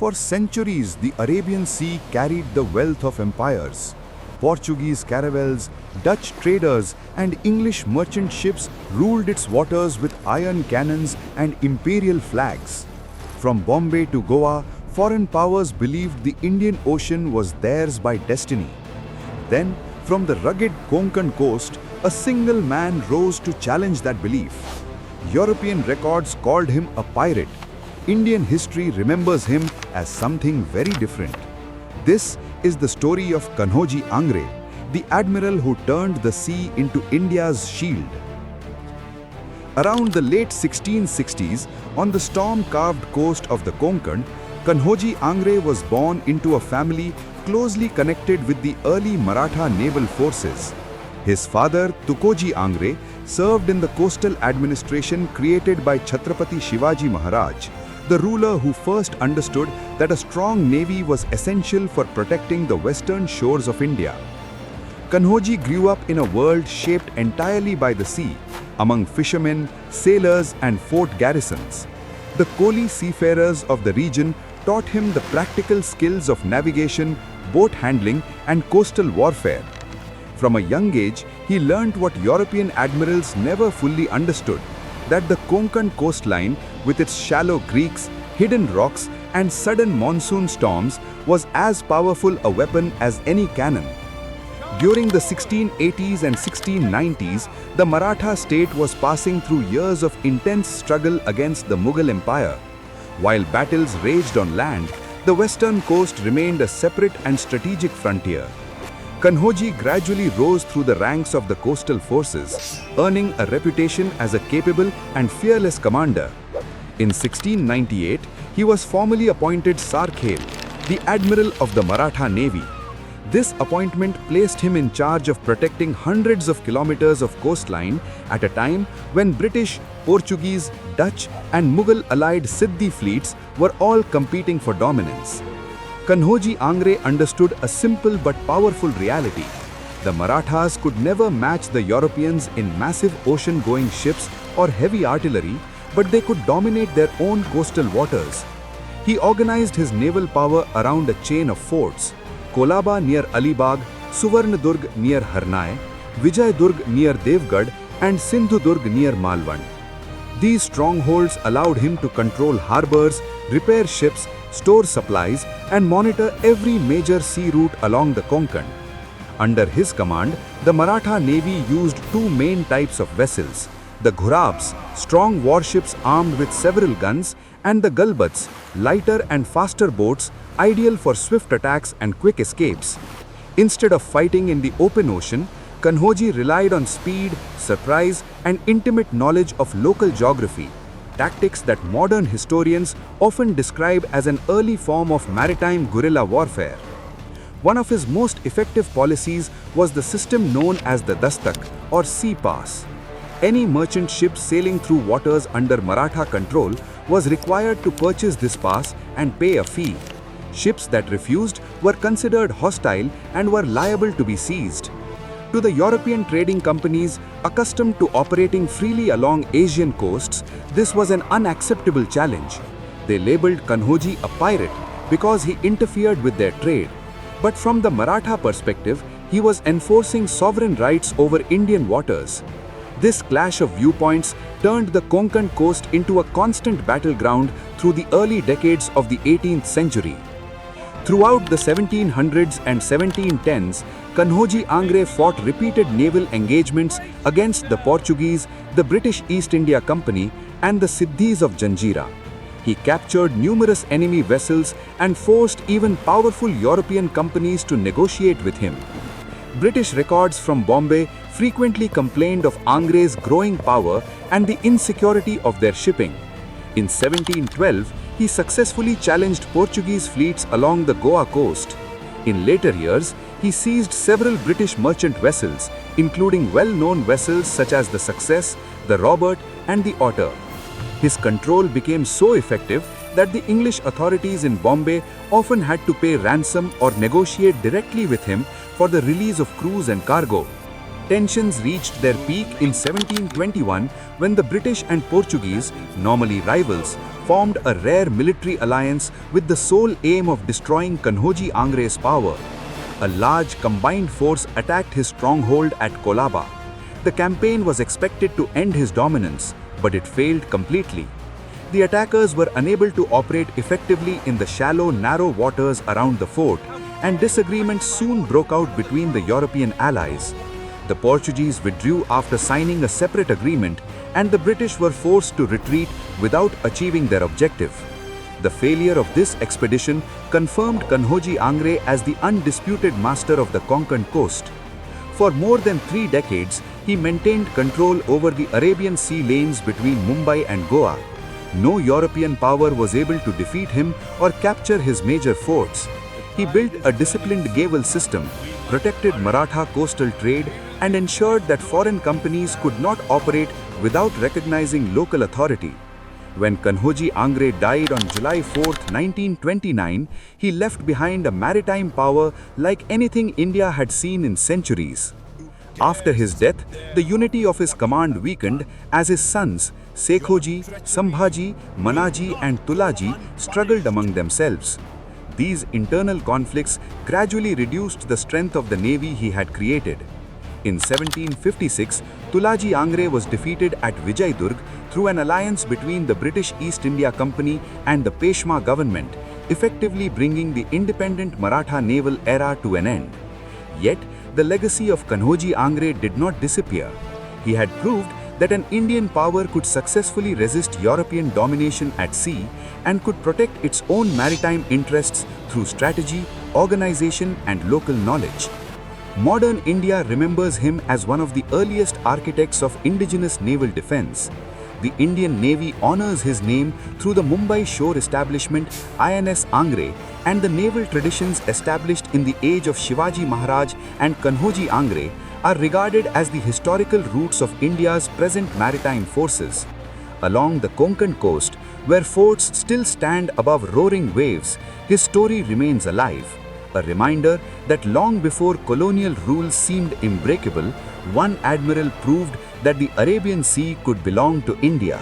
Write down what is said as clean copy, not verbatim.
For centuries, the Arabian Sea carried the wealth of empires. Portuguese caravels, Dutch traders, and English merchant ships ruled its waters with iron cannons and imperial flags. From Bombay to Goa, foreign powers believed the Indian Ocean was theirs by destiny. Then, from the rugged Konkan coast, a single man rose to challenge that belief. European records called him a pirate. Indian history remembers him as something very different. This is the story of Kanhoji Angre, the admiral who turned the sea into India's shield. Around the late 1660s, on the storm-carved coast of the Konkan, Kanhoji Angre was born into a family closely connected with the early Maratha naval forces. His father, Tukoji Angre, served in the coastal administration created by Chhatrapati Shivaji Maharaj, the ruler who first understood that a strong navy was essential for protecting the western shores of India. Kanhoji grew up in a world shaped entirely by the sea, among fishermen, sailors, and fort garrisons. The Koli seafarers of the region taught him the practical skills of navigation, boat handling, and coastal warfare. From a young age, he learned what European admirals never fully understood, that the Konkan coastline, with its shallow creeks, hidden rocks, and sudden monsoon storms, was as powerful a weapon as any cannon. During the 1680s and 1690s, the Maratha state was passing through years of intense struggle against the Mughal Empire. While battles raged on land, the western coast remained a separate and strategic frontier. Kanhoji gradually rose through the ranks of the coastal forces, earning a reputation as a capable and fearless commander. In 1698, he was formally appointed Sarkhel, the Admiral of the Maratha Navy. This appointment placed him in charge of protecting hundreds of kilometers of coastline at a time when British, Portuguese, Dutch, and Mughal allied Siddhi fleets were all competing for dominance. Kanhoji Angre understood a simple but powerful reality. The Marathas could never match the Europeans in massive ocean-going ships or heavy artillery, but they could dominate their own coastal waters. He organized his naval power around a chain of forts: Colaba near Alibag, Suvarnadurg near Harnai, Vijayadurg near Devgad, and Sindhudurg near Malwan. These strongholds allowed him to control harbors, repair ships, store supplies, and monitor every major sea route along the Konkan. Under his command, the Maratha Navy used two main types of vessels: the Ghurabs, strong warships armed with several guns, and the Galbats, lighter and faster boats ideal for swift attacks and quick escapes. Instead of fighting in the open ocean, Kanhoji relied on speed, surprise, and intimate knowledge of local geography, tactics that modern historians often describe as an early form of maritime guerrilla warfare. One of his most effective policies was the system known as the Dastak, or sea pass. Any merchant ship sailing through waters under Maratha control was required to purchase this pass and pay a fee. Ships that refused were considered hostile and were liable to be seized. To the European trading companies accustomed to operating freely along Asian coasts, this was an unacceptable challenge. They labeled Kanhoji a pirate because he interfered with their trade. But from the Maratha perspective, he was enforcing sovereign rights over Indian waters. This clash of viewpoints turned the Konkan coast into a constant battleground through the early decades of the 18th century. Throughout the 1700s and 1710s, Kanhoji Angre fought repeated naval engagements against the Portuguese, the British East India Company, and the Siddhis of Janjira. He captured numerous enemy vessels and forced even powerful European companies to negotiate with him. British records from Bombay frequently complained of Angre's growing power and the insecurity of their shipping. In 1712, he successfully challenged Portuguese fleets along the Goa coast. In later years, he seized several British merchant vessels, including well-known vessels such as the Success, the Robert, and the Otter. His control became so effective that the English authorities in Bombay often had to pay ransom or negotiate directly with him for the release of crews and cargo. Tensions reached their peak in 1721 when the British and Portuguese, normally rivals, formed a rare military alliance with the sole aim of destroying Kanhoji Angre's power. A large combined force attacked his stronghold at Colaba. The campaign was expected to end his dominance, but it failed completely. The attackers were unable to operate effectively in the shallow, narrow waters around the fort, and disagreements soon broke out between the European allies. The Portuguese withdrew after signing a separate agreement, and the British were forced to retreat without achieving their objective. The failure of this expedition confirmed Kanhoji Angre as the undisputed master of the Konkan coast. For more than 3 decades, he maintained control over the Arabian Sea lanes between Mumbai and Goa. No European power was able to defeat him or capture his major forts. He built a disciplined naval system, protected Maratha coastal trade, and ensured that foreign companies could not operate without recognizing local authority. When Kanhoji Angre died on July 4, 1929, he left behind a maritime power like anything India had seen in centuries. After his death, the unity of his command weakened as his sons, Sekhoji, Sambhaji, Manaji and Tulaji struggled among themselves. These internal conflicts gradually reduced the strength of the navy he had created. In 1756, Tulaji Angre was defeated at Vijaydurg through an alliance between the British East India Company and the Peshwa government, effectively bringing the independent Maratha naval era to an end. Yet, the legacy of Kanhoji Angre did not disappear. He had proved that an Indian power could successfully resist European domination at sea and could protect its own maritime interests through strategy, organization, and local knowledge. Modern India remembers him as one of the earliest architects of indigenous naval defense. The Indian Navy honors his name through the Mumbai shore establishment INS Angre and the naval traditions established in the age of Shivaji Maharaj and Kanhoji Angre are regarded as the historical roots of India's present maritime forces. Along the Konkan coast, where forts still stand above roaring waves, his story remains alive. A reminder that long before colonial rule seemed unbreakable, one admiral proved that the Arabian Sea could belong to India.